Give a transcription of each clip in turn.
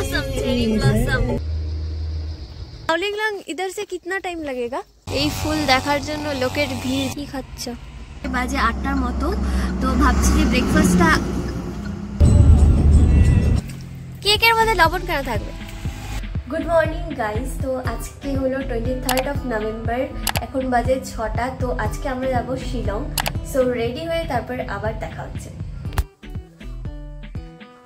Blossom, cherry blossom. माउलिंगलং इधर से कितना टाइम लगेगा? এই ফুল দেখার জন্য লোকের ভিড়। কি খাচ্ছ? বাজে ৮টার মতো, তো ভাবছি যে ব্রেকফাস্টটা। কেকের মধ্যে লবণ কেন থাকবে? গুড মর্নিং গাইস, তো আজকে হলো 23rd of November, এখন বাজে 6টা। তো আজকে আমরা যাব শিলং। সো রেডি হয়ে তারপর আবার দেখা হচ্ছে।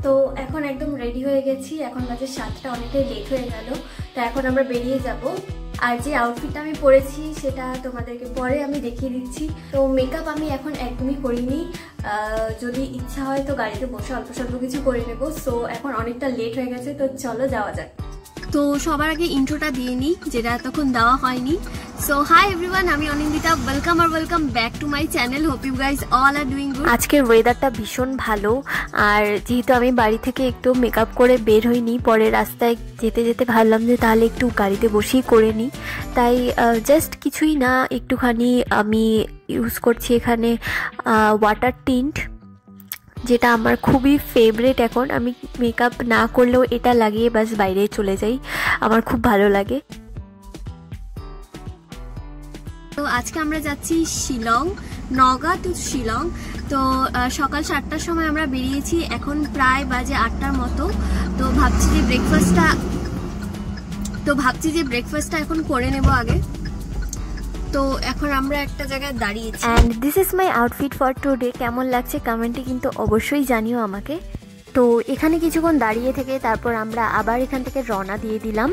তো এখন একদম রেডি হয়ে গেছি, এখন বাজে 7টা, অনেকটাই লেট হয়ে গেল। তো এখন আমরা বেরিয়ে যাব। আর যে আউটফিটটা আমি পরেছি সেটা তোমাদেরকে পরে আমি দেখিয়ে দিচ্ছি। তো মেকআপ আমি এখন একদমই করিনি, যদি ইচ্ছা হয় তো গাড়িতে বসে অল্প স্বল্প কিছু করে নেব। সো এখন অনেকটা লেট হয়ে গেছে, তো চলো যাওয়া যাক। তো সবার আগে ইন্ট্রোটা দিয়ে নিই, যেটা এতক্ষণ দেওয়া হয়নি। সো হাই এভরিওয়ান, আমি Anindita, welcome back to my channel. Hope you guys all are doing good. আজকের ওয়েদারটা ভীষণ ভালো, আর যেহেতু আমি বাড়ি থেকে একটু মেকআপ করে বের হইনি, পরে রাস্তায় যেতে যেতে ভাবলাম যে তাহলে একটু গাড়িতে বসেই করে নিই। তাই জাস্ট কিছুই না, একটুখানি আমি ইউজ করছি এখানে ওয়াটার টিন্ট, যেটা আমার খুবই ফেভারিট। এখন আমি মেকআপ না করলেও এটা লাগিয়ে বাস বাইরে চলে যাই, আমার খুব ভালো লাগে। তো আজকে আমরা যাচ্ছি শিলং, নওগাঁ টু শিলং। তো সকাল 7টার সময় আমরা বেরিয়েছি, এখন প্রায় বাজে 8টার মতো। তো ভাবছি যে ব্রেকফাস্টটা এখন করে নেব আগে। তো এখন আমরা একটা জায়গায় দাঁড়িয়েছি, and this is my outfit for today. কেমন লাগছে কমেন্টে কিন্তু অবশ্যই জানিও আমাকে। তো এখানে কিছুক্ষণ দাঁড়িয়ে থেকে তারপর আমরা আবার এখান থেকে রওনা দিয়ে দিলাম।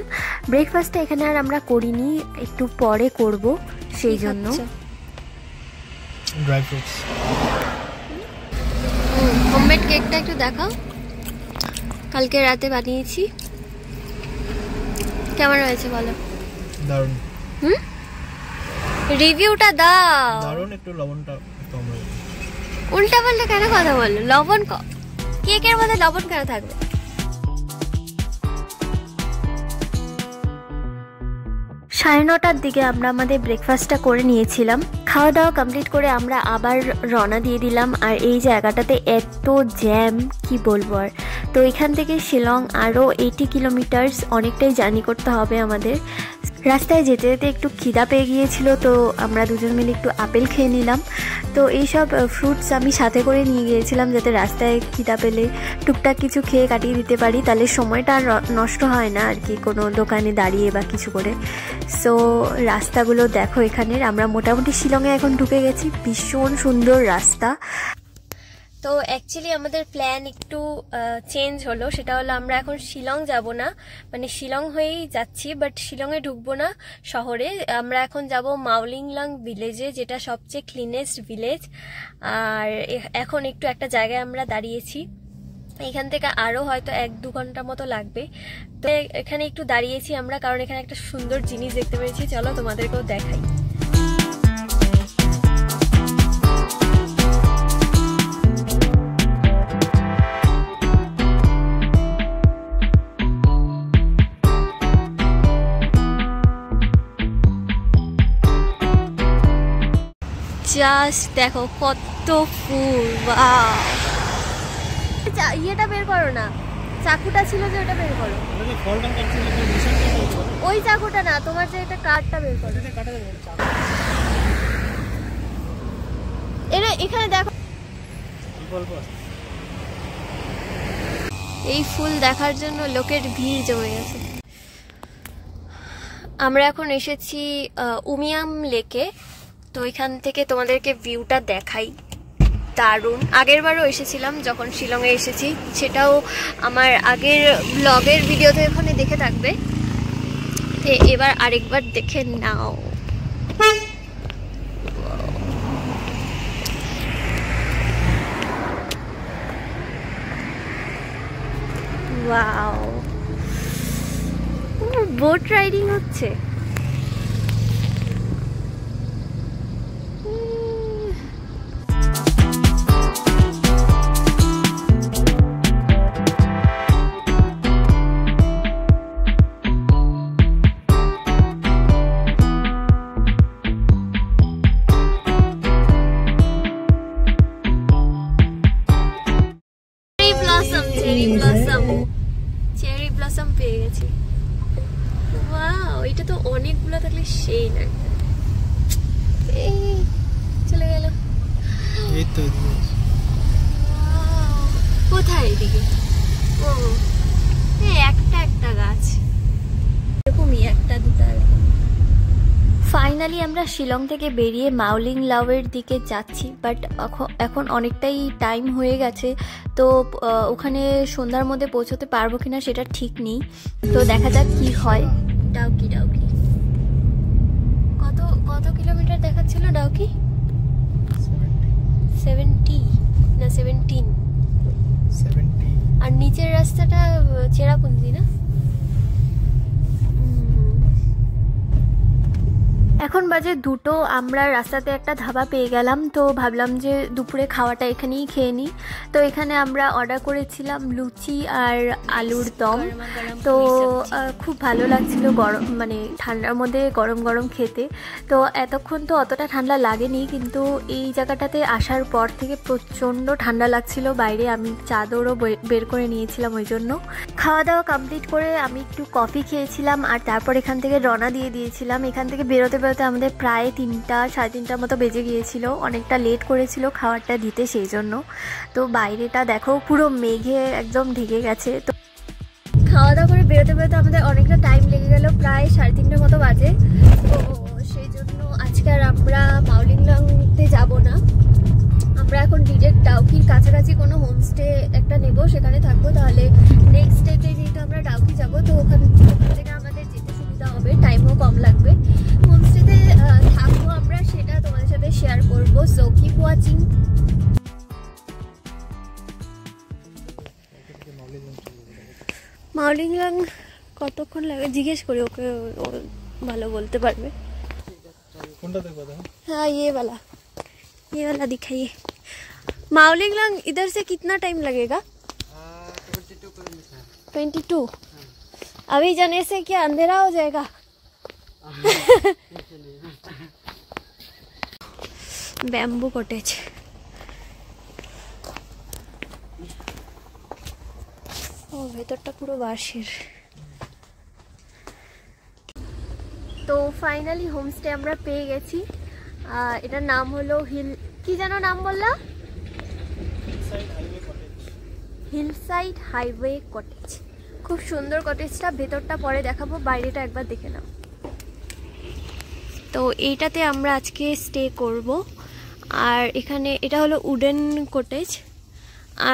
ব্রেকফাস্টটা এখানে আর আমরা করিনি, একটু পরে করব, সেই জন্য। ড্রাই ফ্রুটস, হোমমেড কেকটা একটু দেখাও, কালকে রাতে বানিয়েছি। কেমন হয়েছে বলো? দারুণ। রিভিউটা দাও। দারুণ, একটু লবণটা কম হয়েছে। উল্টা পাল্টা কেন কথা বললো? লবণ কেকের মধ্যে লবণ কেন থাকবে? সাড়ে 9টার দিকে আমরা আমাদের ব্রেকফাস্টটা করে নিয়েছিলাম। খাওয়া দাওয়া কমপ্লিট করে আমরা আবার রওনা দিয়ে দিলাম। আর এই জায়গাটাতে এত জ্যাম, কি বলবো আর। তো এখান থেকে শিলং আরও 80 কিলোমিটার্স, অনেকটাই জার্নি করতে হবে আমাদের। রাস্তায় যেতে যেতে একটু খিদা পেয়ে গিয়েছিল, তো আমরা দুজন মিলে একটু আপেল খেয়ে নিলাম। তো এইসব ফ্রুটস আমি সাথে করে নিয়ে গিয়েছিলাম, যাতে রাস্তায় খিদা পেলে টুকটাক কিছু খেয়ে কাটিয়ে দিতে পারি, তাহলে সময়টা আর নষ্ট হয় না আর কি, কোনো দোকানে দাঁড়িয়ে বা কিছু করে। সো রাস্তাগুলো দেখো এখানের। আমরা মোটামুটি শিলংয়ে এখন ঢুকে গেছি, ভীষণ সুন্দর রাস্তা। তো অ্যাকচুয়ালি আমাদের প্ল্যান একটু চেঞ্জ হলো, সেটা হলো আমরা এখন শিলং যাব না, মানে শিলং হয়েই যাচ্ছি, বাট শিলংয়ে ঢুকবো না শহরে। আমরা এখন যাব মাউলিংলং ভিলেজে, যেটা সবচেয়ে ক্লিনেস্ট ভিলেজ। আর এখন একটু একটা জায়গায় আমরা দাঁড়িয়েছি, এখান থেকে আরও হয়তো 1-2 ঘন্টা মতো লাগবে। তো এখানে একটু দাঁড়িয়েছি আমরা, কারণ এখানে একটা সুন্দর জিনিস দেখতে পেয়েছি। চলো তোমাদেরকেও দেখাই। জাস্ট দেখো কত ফুল, ওয়াও। ইয়েটা বের করো না, চাকুটা ছিল যে ওটা বের করো। ওই চাকুটা না, তোমার যে এটা কাঠটা বের করো। এখানে দেখো, এই ফুল দেখার জন্য লোকের ভিড় জমে গেছে। আমরা এখন এসেছি উমিয়াম লেকে। তো এখান থেকে তোমাদেরকে ভিউটা দেখাই, দারুণ। আগের বারও এসেছিলাম যখন শিলংয়ে এসেছি, সেটাও আমার আগের ব্লগের ভিডিওতে এখানে দেখে থাকবে। তো এবার আরেকবার দেখে নাও। ওয়াও, বোট রাইডিং হচ্ছে। ব্লসম পেয়ে গেছি। ওয়াও, এটা তো অনেকগুলো থাকলে সেই না। এই চলে গেল। এই তো কোথায় এদিকে? ও একটা একটা গাছ এরকমই, একটা দুটা এরকম। ফাইনালি আমরা শিলং থেকে বেরিয়ে মাওলিং লাওয়ের দিকে যাচ্ছি, বাট এখন অনেকটাই টাইম হয়ে গেছে, তো ওখানে সন্ধ্যার মধ্যে পৌঁছতে পারবো কিনা সেটা ঠিক নেই। তো দেখা যাক কি হয়। ডাউকি কত কিলোমিটার দেখাচ্ছিল ডাউকি? 70 না 17? আর নিচের রাস্তাটা চেরাপুঞ্জি না? এখন বাজে 2টো। আমরা রাস্তাতে একটা ধাবা পেয়ে গেলাম, তো ভাবলাম যে দুপুরে খাওয়াটা এখানেই খেয়ে নিই। তো এখানে আমরা অর্ডার করেছিলাম লুচি আর আলুর দম। তো খুব ভালো লাগছিল, গরম মানে ঠান্ডার মধ্যে গরম গরম খেতে। তো এতক্ষণ তো অতটা ঠান্ডা লাগেনি, কিন্তু এই জায়গাটাতে আসার পর থেকে প্রচণ্ড ঠান্ডা লাগছিল বাইরে। আমি চাদরও বের করে নিয়েছিলাম ওই জন্য। খাওয়া দাওয়া কমপ্লিট করে আমি একটু কফি খেয়েছিলাম, আর তারপর এখান থেকে রওনা দিয়ে দিয়েছিলাম। এখান থেকে বেরোতে আমাদের প্রায় 3টা 3:30টার মতো বেজে গিয়েছিল। অনেকটা লেট করেছিল খাবারটা দিতে, সেই জন্য। তো বাইরেটা দেখো পুরো মেঘে একদম ঢেকে গেছে। তো খাওয়া দাওয়া করে বেরোতে আমাদের অনেকটা টাইম লেগে গেল, প্রায় 3:30টার মতো বাজে। তো সেই জন্য আজকে আর আমরা মাওলিং লংতে যাব না। আমরা এখন ডিরেক্ট ডাউকির কাছাকাছি কোনো হোমস্টে একটা নেব, সেখানে থাকবো। তাহলে নেক্সট ডেতে যেহেতু আমরা ডাউকি যাবো, তো ওখান থেকে আমাদের যেতে সুবিধা হবে, টাইমও কম লাগবে। হোমস্টেতে থাকবো আমরা, সেটা তোমাদের সাথে শেয়ার করবো। So keep watching. মাওলিং লং কতক্ষণ লাগে জিজ্ঞেস করি ওকে, ও ভালো বলতে পারবে। हाँ ये वाला दिखाइए। माउलिंग लंग इधर से कितना टाइम लगेगा? 22। अभी जाने से क्या अंधेरा हो जाएगा? Bamboo cottage. ও ভেতরটা পুরো বাঁশের। তো ফাইনালি হোমস্টে আমরা পেয়ে গেছি। এটার নাম হলো কি যেন নাম বললা? Hillside highway cottage. খুব সুন্দর কটেজটা, ভেতরটা পরে দেখাবো, বাইরেটা একবার দেখে নাও। তো এইটাতে আমরা আজকে স্টে করব। আর এখানে এটা হলো উডেন কটেজ,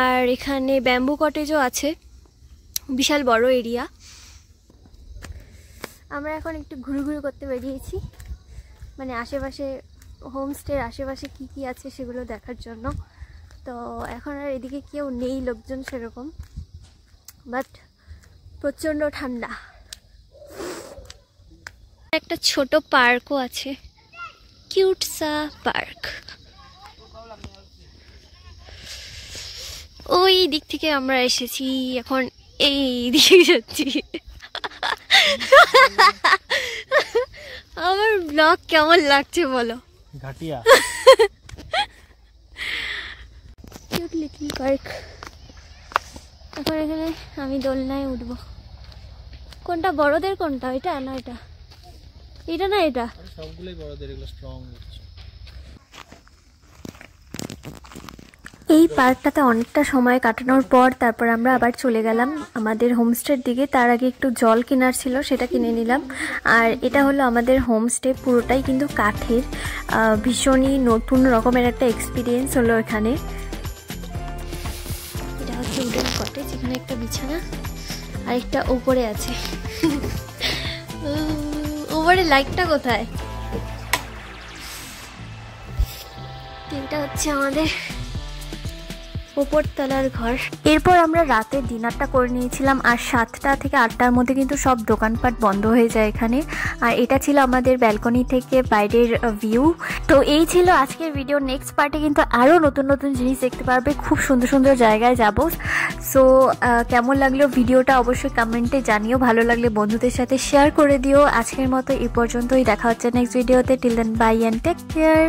আর এখানে ব্যাম্বু কটেজও আছে, বিশাল বড় এরিয়া। আমরা এখন একটু ঘুরঘুরি করতে বেরিয়েছি, মানে আশেপাশে হোমস্টের আশেপাশে কি কি আছে সেগুলো দেখার জন্য। তো এখন আর এদিকে কেউ নেই লোকজন সেরকম, বাট প্রচণ্ড ঠান্ডা। একটা ছোট পার্কও আছে, কিউট সা পার্ক। ওই দিক থেকে আমরা এসেছি, এখন এই দিকে যাচ্ছি। আমার ব্লগ কেমন লাগছে বলো? ঘাটিয়া কিউট লিটল পার্ক। এখন এখানে আমি দোলনায় উঠবো। কোনটা বড়দের, কোনটা এটা না এটা? এটা না এটা? সবগুলোই বড়দের, এগুলো স্ট্রং। এই পার্কটাতে অনেকটা সময় কাটানোর পর তারপর আমরা আবার চলে গেলাম আমাদের হোমস্টের দিকে। তার আগে একটু জল কেনার ছিল, সেটা কিনে নিলাম। আর এটা হলো আমাদের হোমস্টে, পুরোটাই কিন্তু কাঠের। ভীষণই নতুন রকমের একটা এক্সপিরিয়েন্স হলো এখানে। এটা হচ্ছে উডেন কটেজ, এখানে একটা বিছানা আর একটা উপরে আছে। উপরে লাইটটা কোথায়? এটা হচ্ছে আমাদের উপরতলার ঘর। এরপর আমরা রাতের ডিনারটা করে নিয়েছিলাম, আর 7টা থেকে 8টার মধ্যে কিন্তু সব দোকানপাট বন্ধ হয়ে যায় এখানে। আর এটা ছিল আমাদের ব্যালকনি থেকে বাইরের ভিউ। তো এই ছিল আজকের ভিডিও। নেক্সট পার্টে কিন্তু আরও নতুন নতুন জিনিস দেখতে পারবে, খুব সুন্দর সুন্দর জায়গায় যাব। সো কেমন লাগলো ভিডিওটা অবশ্যই কমেন্টে জানিও, ভালো লাগলে বন্ধুদের সাথে শেয়ার করে দিও। আজকের মতো এই পর্যন্তই, দেখা হচ্ছে নেক্সট ভিডিওতে। Till then bye and take care.